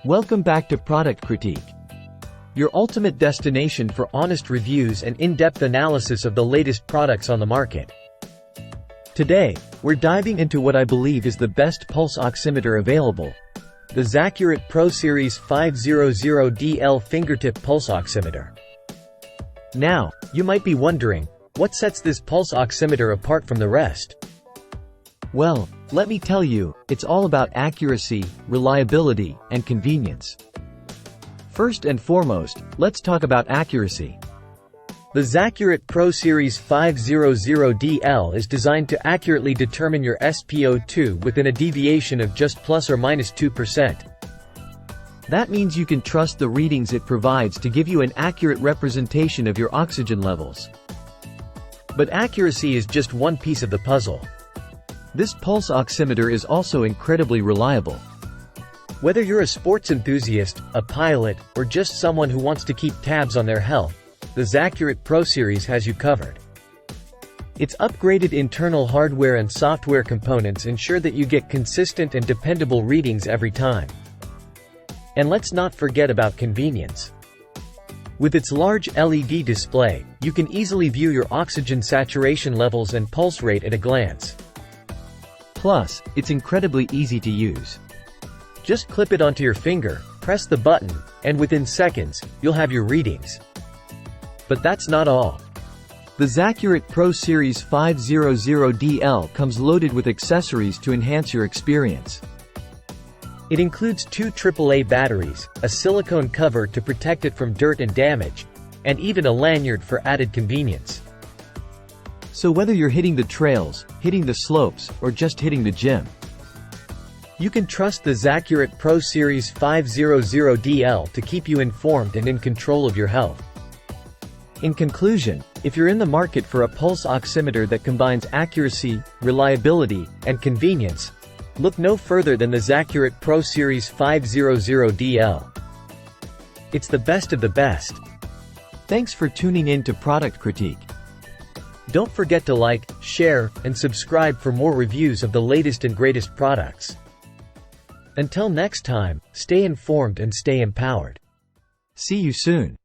Welcome back to Product Critique, your ultimate destination for honest reviews and in-depth analysis of the latest products on the market. Today, we're diving into what I believe is the best pulse oximeter available, the Zacurate Pro Series 500DL Fingertip Pulse Oximeter. Now, you might be wondering, what sets this pulse oximeter apart from the rest? Well, let me tell you, it's all about accuracy, reliability, and convenience. First and foremost, let's talk about accuracy. The Zacurate Pro Series 500DL is designed to accurately determine your SpO2 within a deviation of just plus or minus 2%. That means you can trust the readings it provides to give you an accurate representation of your oxygen levels. But accuracy is just one piece of the puzzle. This pulse oximeter is also incredibly reliable. Whether you're a sports enthusiast, a pilot, or just someone who wants to keep tabs on their health, the Zacurate Pro Series has you covered. Its upgraded internal hardware and software components ensure that you get consistent and dependable readings every time. And let's not forget about convenience. With its large LED display, you can easily view your oxygen saturation levels and pulse rate at a glance. Plus, it's incredibly easy to use. Just clip it onto your finger, press the button, and within seconds, you'll have your readings. But that's not all. The Zacurate Pro Series 500DL comes loaded with accessories to enhance your experience. It includes two AAA batteries, a silicone cover to protect it from dirt and damage, and even a lanyard for added convenience. So whether you're hitting the trails, hitting the slopes, or just hitting the gym, you can trust the Zacurate Pro Series 500DL to keep you informed and in control of your health. In conclusion, if you're in the market for a pulse oximeter that combines accuracy, reliability, and convenience, look no further than the Zacurate Pro Series 500DL. It's the best of the best. Thanks for tuning in to Product Critique. Don't forget to like, share, and subscribe for more reviews of the latest and greatest products. Until next time, stay informed and stay empowered. See you soon.